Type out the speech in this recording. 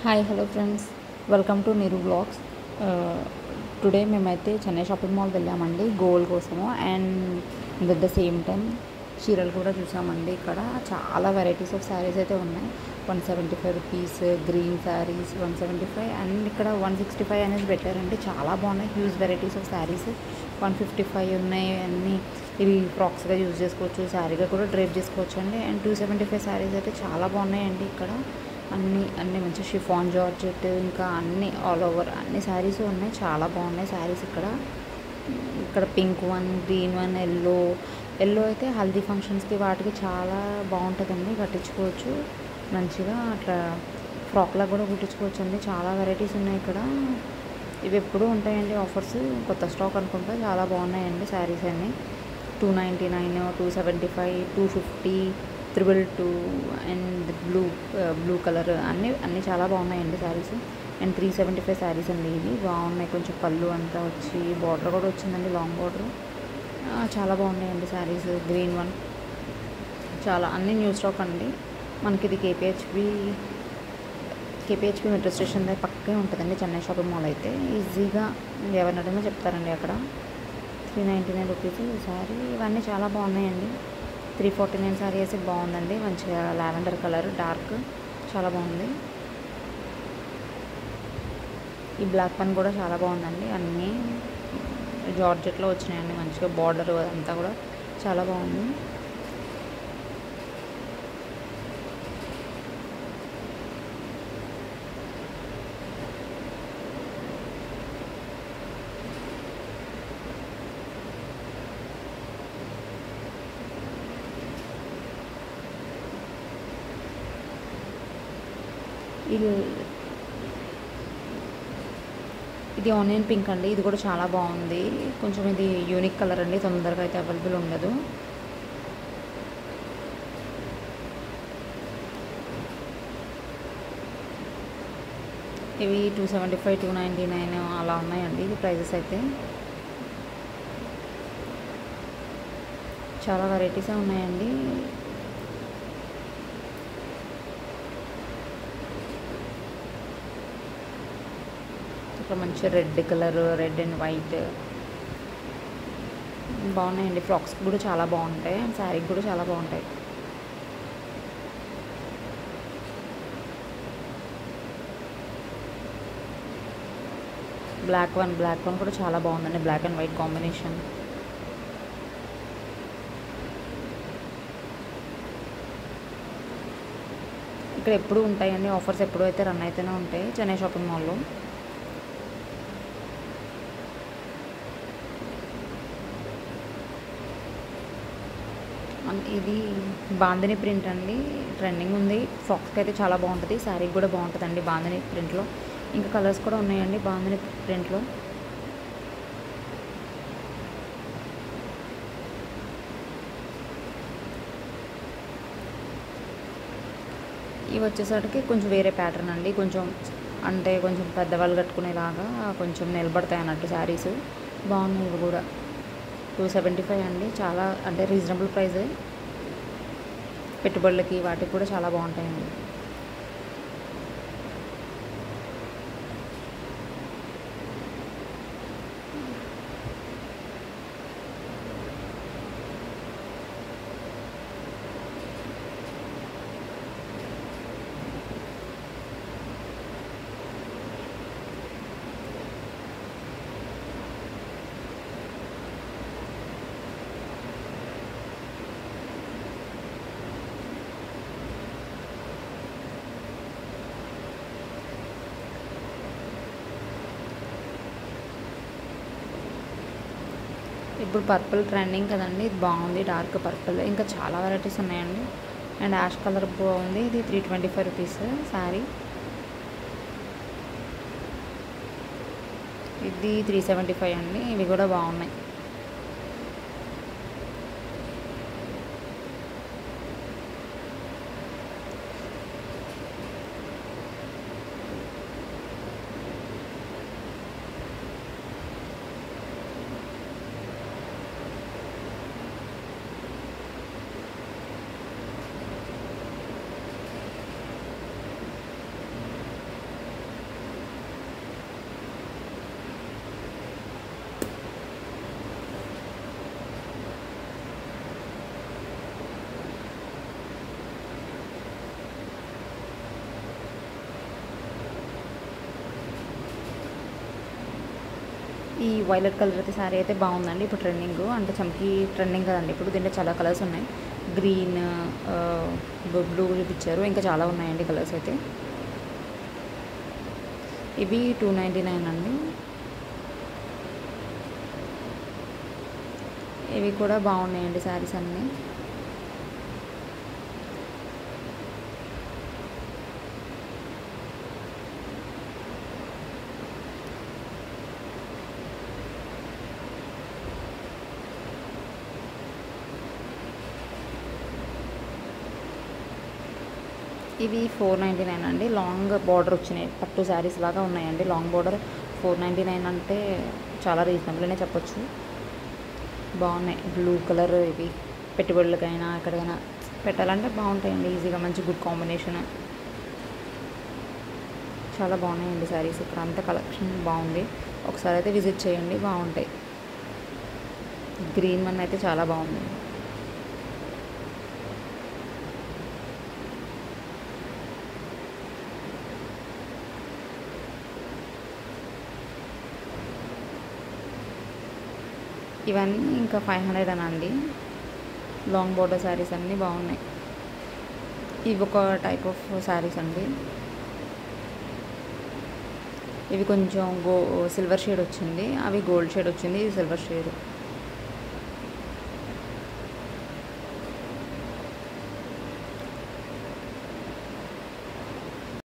Hi hello friends, welcome to Niru blogs. Today మేమైతే Chennai shopping mall వెళ్ళామండి gold కోసము. And at the same time చీరలు కూడా చూసామండి. ఇక్కడ చాలా వెరైటీస్ ఆఫ్ శారీస్ అయితే ఉన్నాయి. 175 రూపీస్ గ్రీన్ శారీస్ 175 అండ్ ఇక్కడ 165 అనేది పెట్టారండి. చాలా బాగున్నాయి, హ్యూజ్ వెరైటీస్ ఆఫ్ శారీస్. 155 ఉన్నాయి. అన్నీ ఇవి ఫ్రాక్స్గా యూజ్ చేసుకోవచ్చు, శారీగా కూడా డ్రైప్ చేసుకోవచ్చు అండి. అండ్ 275 శారీస్ అయితే చాలా బాగున్నాయండి. ఇక్కడ అన్నీ మంచి షిఫాన్ జార్జెట్, ఇంకా అన్నీ ఆల్ ఓవర్ అన్ని శారీస్ ఉన్నాయి. చాలా బాగున్నాయి శారీస్. ఇక్కడ pink one, green one, yellow అయితే హల్దీ ఫంక్షన్స్కి వాటికి చాలా బాగుంటుందండి. కట్టించుకోవచ్చు మంచిగా, అట్లా ఫ్రాక్లా కూడా కుట్టించుకోవచ్చు అండి. చాలా వెరైటీస్ ఉన్నాయి ఇక్కడ. ఇవి ఎప్పుడూ ఉంటాయండి ఆఫర్స్, కొత్త స్టాక్ అనుకుంటా. చాలా బాగున్నాయండి శారీస్ అన్నీ. 299, 275, 250, 222 అండ్ బ్లూ కలర్ అన్నీ చాలా బాగున్నాయండి శారీస్. అండ్ 375 శారీస్ అండి. ఇవి బాగున్నాయి. కొంచెం పళ్ళు అంతా వచ్చి బార్డర్ కూడా వచ్చిందండి, లాంగ్ బార్డర్. చాలా బాగున్నాయండి శారీస్. గ్రీన్ వన్ చాలా అన్నీ న్యూ స్టాక్ అండి. మనకి ఇది కేపీహెచ్బి మెట్రో స్టేషన్ దగ్గర పక్కే ఉంటుందండి చెన్నై షాపింగ్ మాల్ అయితే. ఈజీగా ఎవరినైనా చెప్తారండి అక్కడ. 399 రూపీస్ ఈ శారీ. ఇవన్నీ చాలా బాగున్నాయండి. 349 శారీ అయితే బాగుందండి. మంచిగా లావెండర్ కలర్ డార్క్, చాలా బాగుంది. ఈ బ్లాక్ వన్ కూడా చాలా బాగుందండి. అన్నీ జార్జెట్లో వచ్చినాయండి. మంచిగా బార్డర్ అదంతా కూడా చాలా బాగుంది. ఇది ఆనియన్ పింక్ అండి. ఇది కూడా చాలా బాగుంది. కొంచెం ఇది యూనిక్ కలర్ అండి, తొందరగా అయితే అవైలబుల్ ఉండదు. ఇవి 275, 299 అలా ఉన్నాయండి. ఇది ప్రైజెస్ అయితే. చాలా వెరైటీసే ఉన్నాయండి. ఇక్కడ మంచి red colour, red and white బాగున్నాయండి. ఫ్రాక్స్ కూడా చాలా బాగుంటాయి అండ్ శారీకి కూడా చాలా బాగుంటాయి. బ్లాక్ వన్ కూడా చాలా బాగుందండి. Black and white combination. ఇక్కడ ఎప్పుడు ఉంటాయండి ఆఫర్స్, ఎప్పుడు అయితే రన్ అయితేనే ఉంటాయి చెన్నై షాపింగ్ మాల్లో. ఇది బాందిని ప్రింట్ అండి, ట్రెండింగ్ ఉంది. ఫ్రాక్స్కి అయితే చాలా బాగుంటుంది, శారీకి కూడా బాగుంటుందండి బాందిని ప్రింట్లో. ఇంకా కలర్స్ కూడా ఉన్నాయండి బాందిని ప్రింట్లో. ఇవి వచ్చేసరికి కొంచెం వేరే ప్యాటర్న్ అండి. కొంచెం పెద్దవాళ్ళు కట్టుకునేలాగా కొంచెం నిలబడతాయి అన్నట్టు శారీస్. బాగున్నాయి ఇవి కూడా. 275 అండి. చాలా అంటే రీజనబుల్ ప్రైజే. పెట్టుబడులకి వాటికి కూడా చాలా బాగుంటాయండి. ఇప్పుడు పర్పుల్ ట్రెండింగ్ కదండి, ఇది బాగుంది. డార్క్ పర్పుల్ ఇంకా చాలా వెరైటీస్ ఉన్నాయండి. అండ్ యాష్ కలర్ బాగుంది. ఇది 325 రూపీస్ శారీ. ఇది 375 అండి. ఇవి కూడా బాగున్నాయి. ఈ వైలెట్ కలర్ అయితే శారీ అయితే బాగుందండి. ఇప్పుడు ట్రెండింగ్ అంటే చమ్కీ ట్రెండింగ్ కదండి ఇప్పుడు. దీంట్లో చాలా కలర్స్ ఉన్నాయి. గ్రీన్, బ్లూ చూపించారు. ఇంకా చాలా ఉన్నాయండి కలర్స్ అయితే. ఇవి 299 అండి. ఇవి కూడా బాగున్నాయండి శారీస్ అన్నీ. ఇవి 499 అండి. లాంగ్ బార్డర్ వచ్చినాయి, పట్టు శారీస్ లాగా ఉన్నాయండి. లాంగ్ బార్డర్ 499 అంటే చాలా రీజనబుల్ అనే చెప్పొచ్చు. బాగున్నాయి. బ్లూ కలర్ ఇవి పెట్టుబడులకైనా ఎక్కడికైనా పెట్టాలంటే బాగుంటాయండి ఈజీగా. మంచి గుడ్ కాంబినేషన్. చాలా బాగున్నాయండి శారీస్. ఇక్కడ అంతా కలెక్షన్ బాగుంది. ఒకసారి అయితే విజిట్ చేయండి, బాగుంటాయి. గ్రీన్ వన్ అయితే చాలా బాగుంది. ఇవన్నీ ఇంకా 500 అనండి. లాంగ్ బోర్డర్ శారీస్ అన్నీ బాగున్నాయి. ఇవి ఒక టైప్ ఆఫ్ శారీస్ అండి. ఇవి కొంచెం సిల్వర్ షేడ్ వచ్చింది, అవి గోల్డ్ షేడ్ వచ్చింది, ఇది సిల్వర్ షేడ్.